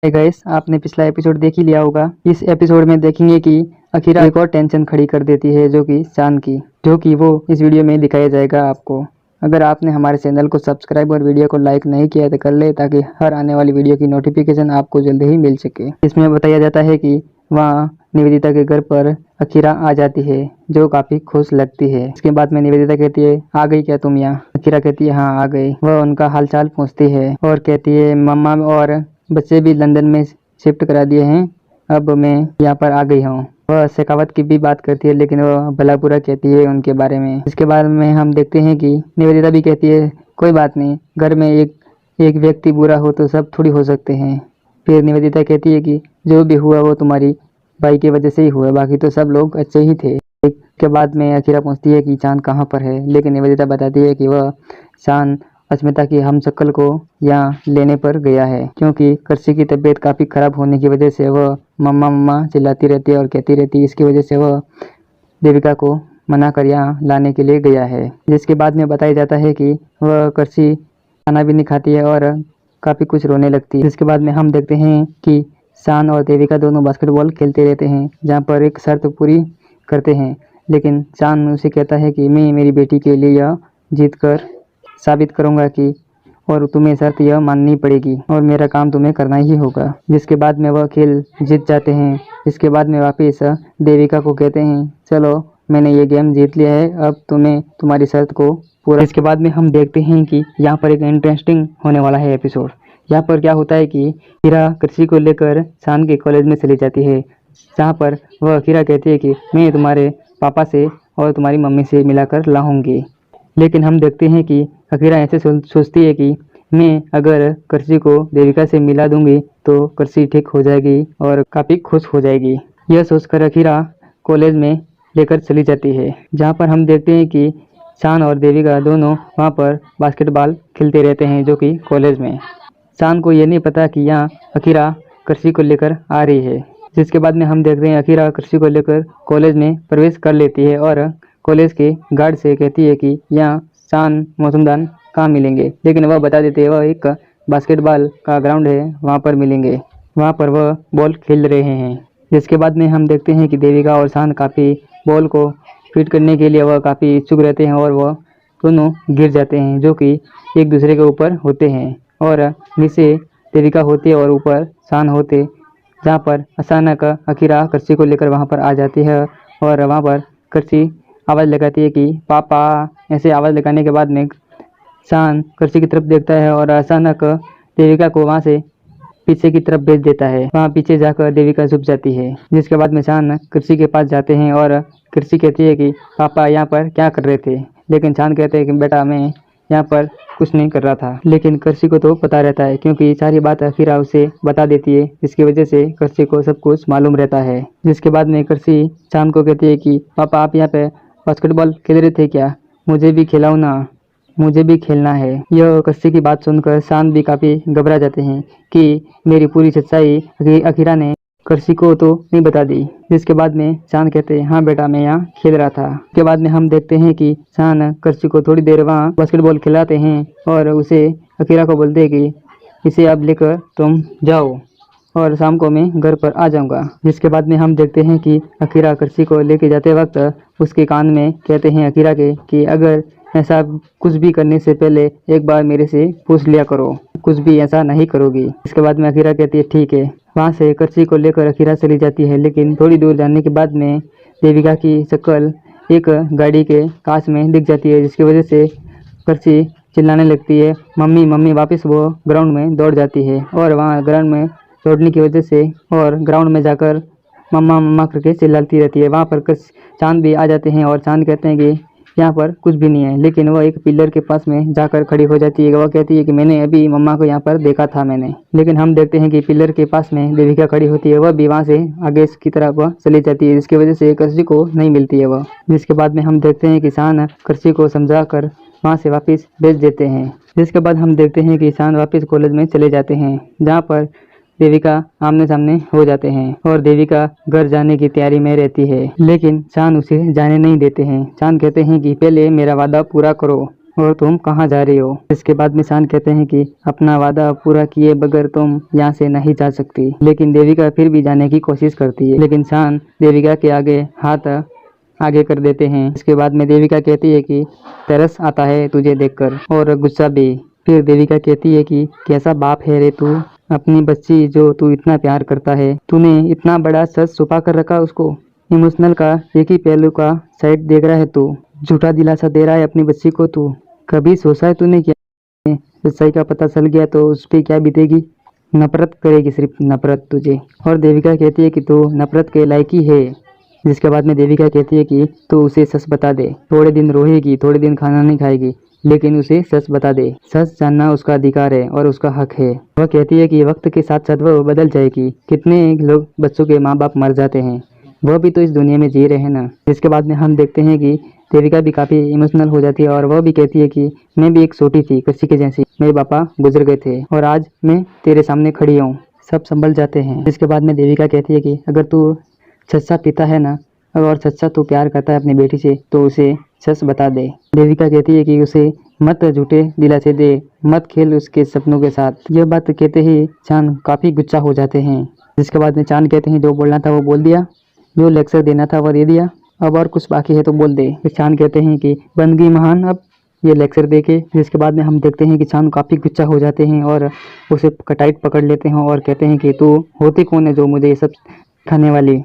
Hey guys, आपने पिछला episode देख ही लिया होगा। इस एपिसोड में देखेंगे कि अकीरा एक और टेंशन खड़ी कर देती है जो कि शान की, जो कि वो इस वीडियो में दिखाया जाएगा आपको। अगर आपने हमारे चैनल को सब्सक्राइब और वीडियो को लाइक नहीं किया तो कर ले, ताकि हर आने वाली वीडियो की नोटिफिकेशन आपको जल्दी ही मिल सके। इसमें बताया जाता है कि वहाँ निवेदिता के घर पर अकीरा आ जाती है, जो काफी खुश लगती है। इसके बाद में निवेदिता कहती है, आ गई क्या तुम यहाँ? अकीरा कहती है, हाँ आ गई। वह उनका हालचाल पूछती है और कहती है, मम्मा और बच्चे भी लंदन में शिफ्ट करा दिए हैं, अब मैं यहाँ पर आ गई हूँ। वह शेखावत की भी बात करती है, लेकिन वह भला बुरा कहती है उनके बारे में। इसके बाद में हम देखते हैं कि निवेदिता भी कहती है, कोई बात नहीं, घर में एक व्यक्ति बुरा हो तो सब थोड़ी हो सकते हैं। फिर निवेदिता कहती है कि जो भी हुआ वो तुम्हारी भाई की वजह से ही हुआ, बाकी तो सब लोग अच्छे ही थे। के बाद में अकीरा पूछती है कि चांद कहाँ पर है, लेकिन निवेदिता बताती है कि वह चांद अस्मिता की हम शक्ल को यहाँ लेने पर गया है, क्योंकि कृषि की तबीयत काफ़ी खराब होने की वजह से वह मम्मा मम्मा चिल्लाती रहती है और कहती रहती है। इसकी वजह से वह देविका को मना कर यहाँ लाने के लिए गया है। जिसके बाद में बताया जाता है कि वह कृषि खाना भी नहीं खाती है और काफ़ी कुछ रोने लगती है। जिसके बाद में हम देखते हैं कि शान और देविका दोनों बास्केटबॉल खेलते रहते हैं, जहाँ पर एक शर्त पूरी करते हैं। लेकिन शान उसे कहता है कि मैं मेरी बेटी के लिए यह जीत कर साबित करूंगा कि, और तुम्हें शर्त यह माननी पड़ेगी और मेरा काम तुम्हें करना ही होगा। जिसके बाद में वह खेल जीत जाते हैं। इसके बाद में वापस देविका को कहते हैं, चलो मैंने ये गेम जीत लिया है, अब तुम्हें तुम्हारी शर्त को पूरा। इसके बाद में हम देखते हैं कि यहाँ पर एक इंटरेस्टिंग होने वाला है एपिसोड। यहाँ पर क्या होता है कि हीरा कृषि को लेकर शान के कॉलेज में चली जाती है, जहाँ पर वह हीरा कहती है कि मैं तुम्हारे पापा से और तुम्हारी मम्मी से मिलाकर लाऊंगी। लेकिन हम देखते हैं कि अकीरा ऐसे सोचती है कि मैं अगर कृषि को देविका से मिला दूंगी तो कृषि ठीक हो जाएगी और काफ़ी खुश हो जाएगी। यह सोचकर अकीरा कॉलेज में लेकर चली जाती है, जहाँ पर हम देखते हैं कि शान और देविका दोनों वहाँ पर बास्केटबॉल खेलते रहते हैं, जो कि कॉलेज में। शान को ये नहीं पता कि यहाँ अकीरा कृषि को लेकर आ रही है। जिसके बाद में हम देखते हैं अकीरा कृषि को लेकर कॉलेज में प्रवेश कर लेती है और कॉलेज के गार्ड से कहती है कि यहाँ शान मौसमदान कहाँ मिलेंगे, लेकिन वह बता देते हैं वह एक बास्केटबॉल का ग्राउंड है, वहाँ पर मिलेंगे। वहाँ पर वह बॉल खेल रहे हैं। जिसके बाद में हम देखते हैं कि देविका और शान काफ़ी बॉल को फिट करने के लिए वह काफ़ी इच्छुक रहते हैं और वह दोनों गिर जाते हैं, जो कि एक दूसरे के ऊपर होते हैं और नीचे देविका होती है और ऊपर शान होते, जहाँ पर अचानक अकीरा कृषि को लेकर वहाँ पर आ जाती है और वहाँ पर कृषि आवाज़ लगाती है कि पापा। ऐसे आवाज़ लगाने के बाद में शान कृषि की तरफ देखता है और अचानक देविका को वहाँ से पीछे की तरफ भेज देता है। वहाँ पीछे जाकर देविका छुप जाती है। जिसके बाद में शान कृषि के पास जाते हैं और कृषि कहती है कि पापा यहाँ पर क्या कर रहे थे, लेकिन शान कहते हैं कि बेटा मैं यहाँ पर कुछ नहीं कर रहा था। लेकिन कृषि को तो पता रहता है, क्योंकि सारी बात अकीरा उसे बता देती है, जिसकी वजह से कृषि को सब कुछ मालूम रहता है। जिसके बाद में कृषि शान को कहती है कि पापा आप यहाँ पे बास्केटबॉल खेल रहे थे क्या, मुझे भी खिलाओ ना, मुझे भी खेलना है। यह कृषि की बात सुनकर शान भी काफ़ी घबरा जाते हैं कि मेरी पूरी सच्चाई अकीरा ने कृषि को तो नहीं बता दी। जिसके बाद में शान कहते हैं, हाँ बेटा मैं यहाँ खेल रहा था। उसके बाद में हम देखते हैं कि शान कृषि को थोड़ी देर वहाँ बास्केटबॉल खिलाते हैं और उसे अकीरा को बोलते हैं कि इसे अब लेकर तुम जाओ और शाम को मैं घर पर आ जाऊंगा। जिसके बाद में हम देखते हैं कि अकीरा कृषि को लेके जाते वक्त उसके कान में कहते हैं अकीरा के कि अगर ऐसा कुछ भी करने से पहले एक बार मेरे से पूछ लिया करो, कुछ भी ऐसा नहीं करोगी। इसके बाद में अकीरा कहती है ठीक है। वहाँ से कृषि को लेकर अकीरा चली जाती है, लेकिन थोड़ी दूर जाने के बाद में देविका की शक्ल एक गाड़ी के कांच में दिख जाती है, जिसकी वजह से कृषि चिल्लाने लगती है मम्मी मम्मी। वापस वो ग्राउंड में दौड़ जाती है और वहाँ ग्राउंड में दौड़ने की वजह से और ग्राउंड में जाकर मम्मा मम्मा करके चिल्लाती रहती है। वहाँ पर चांद भी आ जाते हैं और चांद कहते हैं कि यहाँ पर कुछ भी नहीं है, लेकिन वह एक पिलर के पास में जाकर खड़ी हो जाती है। वह कहती है कि मैंने अभी मम्मा को यहाँ पर देखा था मैंने। लेकिन हम देखते हैं कि पिलर के पास में देविका खड़ी होती है, वह भी वहाँ से आगे की तरफ वह चली जाती है, जिसकी वजह से कृषि को नहीं मिलती है वह। जिसके बाद में हम देखते हैं कि शान कृषि को समझा कर वहाँ से वापस भेज देते हैं। जिसके बाद हम देखते हैं कि शान वापस कॉलेज में चले जाते हैं, जहाँ पर देविका आमने सामने हो जाते हैं और देविका घर जाने की तैयारी में रहती है, लेकिन शान उसे जाने नहीं देते हैं। शान कहते हैं कि पहले मेरा वादा पूरा करो, और तुम कहाँ जा रही हो? इसके बाद में शान कहते हैं कि अपना वादा पूरा किए बगैर तुम यहाँ से नहीं जा सकती। लेकिन देविका फिर भी जाने की कोशिश करती है, लेकिन शान देविका के आगे हाथ आगे कर देते हैं। इसके बाद में देविका कहती है कि तरस आता है तुझे देखकर और गुस्सा भी। फिर देविका कहती है कि कैसा बाप है रे तू, अपनी बच्ची जो तू इतना प्यार करता है, तूने इतना बड़ा सच छुपा कर रखा उसको। इमोशनल का एक ही पहलू का साइड देख रहा है तू, झूठा दिलासा दे रहा है अपनी बच्ची को तू। कभी सोचा है तूने क्या सच्चाई का पता चल गया तो उस पर क्या बीतेगी? नफरत करेगी, सिर्फ नफरत तुझे। और देविका कहती है कि तू नफरत के लायक ही है। जिसके बाद में देविका कहती है कि तू उसे सच बता दे। थोड़े दिन रोएगी, थोड़े दिन खाना नहीं खाएगी, लेकिन उसे सच बता दे। सच जानना उसका अधिकार है और उसका हक है। वह कहती है कि वक्त के साथ साथ वह बदल जाएगी। कितने लोग बच्चों के माँ बाप मर जाते हैं, वह भी तो इस दुनिया में जी रहे हैं ना। जिसके बाद में हम देखते हैं कि देविका भी काफ़ी इमोशनल हो जाती है और वह भी कहती है कि मैं भी एक छोटी थी कच्ची के जैसी, मेरे पापा गुजर गए थे और आज मैं तेरे सामने खड़ी हूँ, सब संभल जाते हैं। जिसके बाद में देविका कहती है कि अगर तू सच्चा पिता है ना, और सच्चा तू प्यार करता है अपनी बेटी से, तो उसे सच बता दे। देविका कहती है कि उसे मत झूठे दिलासे दे, मत खेल उसके सपनों के साथ। यह बात कहते ही चांद काफ़ी गुस्सा हो जाते हैं। जिसके बाद में चांद कहते हैं जो बोलना था वो बोल दिया, जो लेक्चर देना था वो दे दिया, अब और कुछ बाकी है तो बोल दे। फिर चांद कहते हैं कि बन गई महान अब ये लेक्चर दे के। जिसके बाद में हम देखते हैं कि चांद काफ़ी गुस्सा हो जाते हैं और उसे टाइट पकड़ लेते हैं और कहते हैं कि तू होती कौन है जो मुझे ये सब खाने वाली?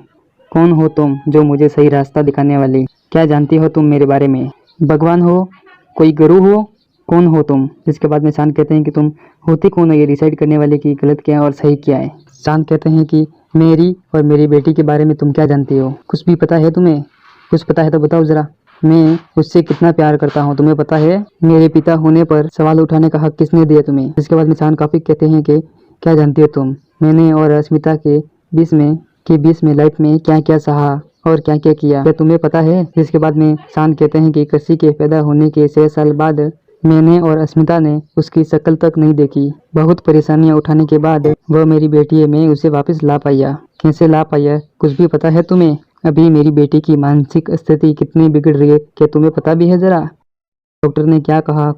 कौन हो तुम जो मुझे सही रास्ता दिखाने वाली? क्या जानती हो तुम मेरे बारे में? भगवान हो, कोई गुरु हो, कौन हो तुम? जिसके बाद में चांद कहते हैं कि तुम होती कौन हो ये डिसाइड करने वाले कि गलत क्या है और सही क्या है? चांद कहते हैं कि मेरी और मेरी बेटी के बारे में तुम क्या जानती हो? कुछ भी पता है तुम्हें? कुछ पता है तो बताओ ज़रा। मैं उससे कितना प्यार करता हूँ तुम्हें पता है? मेरे पिता होने पर सवाल उठाने का हक किसने दिया तुम्हें? जिसके बाद में चांद काफ़ी कहते हैं कि क्या जानती हो तुम, मैंने और अस्मिता के बीच में लाइफ में क्या क्या सहा और क्या क्या किया, क्या तुम्हें पता है? जिसके बाद में चांद कहते हैं कि कृषि के पैदा होने के 6 साल बाद मैंने और अस्मिता ने उसकी शक्ल तक नहीं देखी। बहुत परेशानियां उठाने के बाद वह मेरी बेटी है, मैं उसे वापस ला पाया। कैसे ला पाया? कुछ भी पता है तुम्हें? अभी मेरी बेटी की मानसिक स्थिति कितनी बिगड़ रही है, क्या तुम्हें पता भी है जरा? डॉक्टर ने क्या कहा,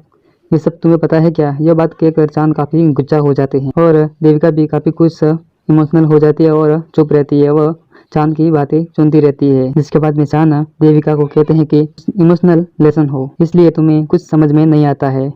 ये सब तुम्हें पता है क्या? यह बात कहकर चांद काफ़ी गुस्सा हो जाते हैं और देविका भी काफ़ी कुछ इमोशनल हो जाती है और चुप रहती है। वह चांद की बातें सुनती रहती है। जिसके बाद में चांद देविका को कहते हैं कि इमोशनल लेसन हो, इसलिए तुम्हें कुछ समझ में नहीं आता है।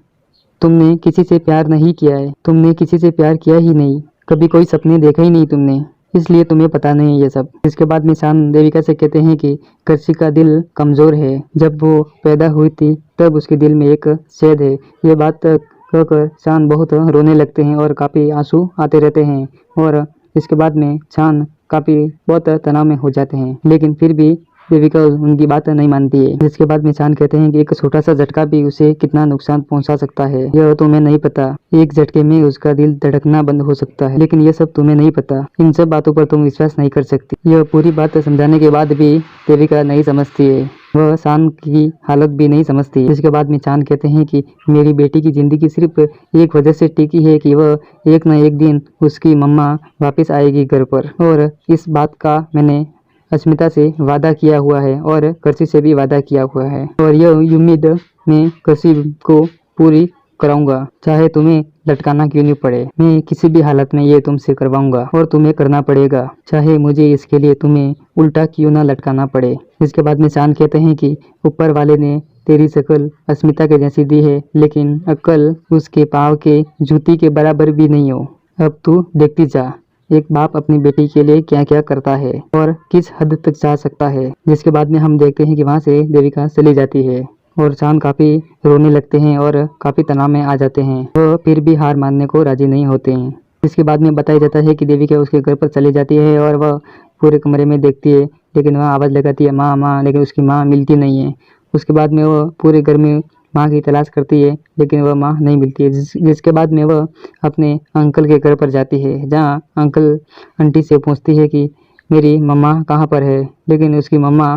तुमने किसी से प्यार नहीं किया है, तुमने किसी से प्यार किया ही नहीं, कभी कोई सपने देखा ही नहीं तुमने, इसलिए तुम्हें पता नहीं है ये सब। इसके बाद में चांद देविका से कहते हैं कि कृषि का दिल कमजोर है, जब वो पैदा हुई थी तब उसके दिल में एक छेद है। ये बात कहकर चांद बहुत रोने लगते हैं और काफ़ी आंसू आते रहते हैं और इसके बाद में चांद काफ़ी बहुत तनाव में हो जाते हैं, लेकिन फिर भी देविका उनकी बात नहीं मानती है। जिसके बाद में चांद कहते हैं कि एक छोटा सा झटका भी उसे कितना नुकसान पहुंचा सकता है यह तुम्हें नहीं पता। एक झटके में उसका दिल धड़कना बंद हो सकता है, लेकिन यह सब तुम्हें नहीं पता। इन सब बातों पर तुम विश्वास नहीं कर सकती। यह पूरी बात समझाने के बाद भी देविका नहीं समझती है, वह चांद की हालत भी नहीं समझती। जिसके बाद में चांद कहते हैं कि मेरी बेटी की जिंदगी सिर्फ एक वजह से टिकी है कि वह एक न एक दिन उसकी मम्मा वापस आएगी घर पर, और इस बात का मैंने अस्मिता से वादा किया हुआ है और कृषि से भी वादा किया हुआ है, और यह उम्मीद मैं कृषि को पूरी कराऊंगा, चाहे तुम्हें लटकाना क्यों नहीं पड़े। मैं किसी भी हालत में ये तुमसे करवाऊंगा और तुम्हें करना पड़ेगा, चाहे मुझे इसके लिए तुम्हें उल्टा क्यों ना लटकाना पड़े। इसके बाद में चांद कहते हैं कि ऊपर वाले ने तेरी शक्ल अस्मिता के जैसी दी है, लेकिन अक्ल उसके पाँव के जूती के बराबर भी नहीं हो। अब तू देखती जा एक बाप अपनी बेटी के लिए क्या क्या करता है और किस हद तक जा सकता है। जिसके बाद में हम देखते हैं कि वहाँ से देविका चली जाती है और चांद काफ़ी रोने लगते हैं और काफ़ी तनाव में आ जाते हैं। वह फिर भी हार मानने को राजी नहीं होते हैं। इसके बाद में बताया जाता है कि देविका उसके घर पर चली जाती है और वह पूरे कमरे में देखती है, लेकिन वह आवाज़ लगाती है माँ माँ, लेकिन उसकी माँ मिलती नहीं है। उसके बाद में वह पूरे घर में माँ की तलाश करती है, लेकिन वह माँ नहीं मिलती है। जिसके बाद में वह अपने अंकल के घर पर जाती है, जहाँ अंकल आंटी से पूछती है कि मेरी मम्मा कहाँ पर है, लेकिन उसकी मम्मा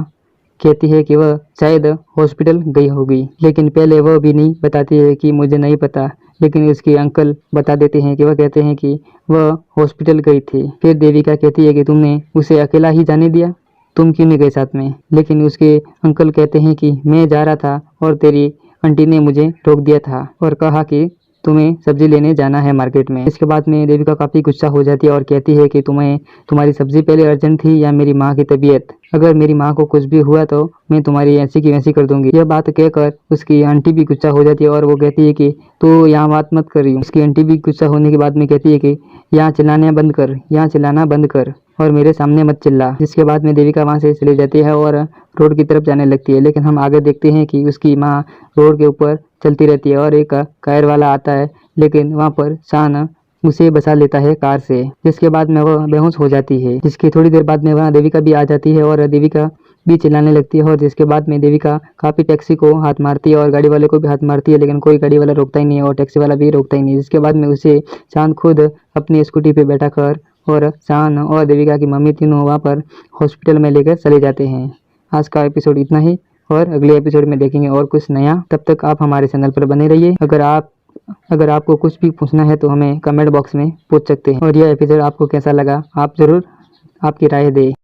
कहती है कि वह शायद हॉस्पिटल गई होगी, लेकिन पहले वह भी नहीं बताती है कि मुझे नहीं पता, लेकिन उसके अंकल बता देते हैं कि वह कहते हैं कि वह हॉस्पिटल गई थी। फिर देविका कहती है कि तुमने उसे अकेला ही जाने दिया, तुम क्यों नहीं गए साथ में? लेकिन उसके अंकल कहते हैं कि मैं जा रहा था और तेरी आंटी ने मुझे रोक दिया था और कहा कि तुम्हें सब्जी लेने जाना है मार्केट में। इसके बाद में देविका काफ़ी गुस्सा हो जाती है और कहती है कि तुम्हारी सब्जी पहले अर्जेंट थी या मेरी माँ की तबीयत। अगर मेरी माँ को कुछ भी हुआ तो मैं तुम्हारी ऐसी की वैसी कर दूंगी। यह बात कहकर उसकी आंटी भी गुस्सा हो जाती है और वो कहती है कि तू यहाँ बात मत कर रही हूँ। उसकी आंटी भी गुस्सा होने के बाद में कहती है कि यहाँ चिल्लाना बंद कर, यहाँ चिल्लाना बंद कर और मेरे सामने मत चिल्ला। जिसके बाद में देविका वहाँ से चली जाती है और रोड की तरफ जाने लगती है। लेकिन हम आगे देखते हैं कि उसकी माँ रोड के ऊपर चलती रहती है और एक कार वाला आता है, लेकिन वहाँ पर शान उसे बचा लेता है कार से। जिसके बाद में वह बेहोश हो जाती है। जिसकी थोड़ी देर बाद में वहाँ देविका भी आ जाती है और देविका भी चिल्लाने लगती है और जिसके बाद में देविका काफ़ी टैक्सी को हाथ मारती है और गाड़ी वाले को भी हाथ मारती है, लेकिन कोई गाड़ी वाला रोकता ही नहीं है और टैक्सी वाला भी रोकता ही नहीं। जिसके बाद में उसे शान खुद अपनी स्कूटी पे बैठा कर और शान और देविका की मम्मी तीनों वहाँ पर हॉस्पिटल में लेकर चले जाते हैं। आज का एपिसोड इतना ही और अगले एपिसोड में देखेंगे और कुछ नया। तब तक आप हमारे चैनल पर बने रहिए। अगर आपको कुछ भी पूछना है तो हमें कमेंट बॉक्स में पूछ सकते हैं। और यह एपिसोड आपको कैसा लगा आप ज़रूर आपकी राय दें।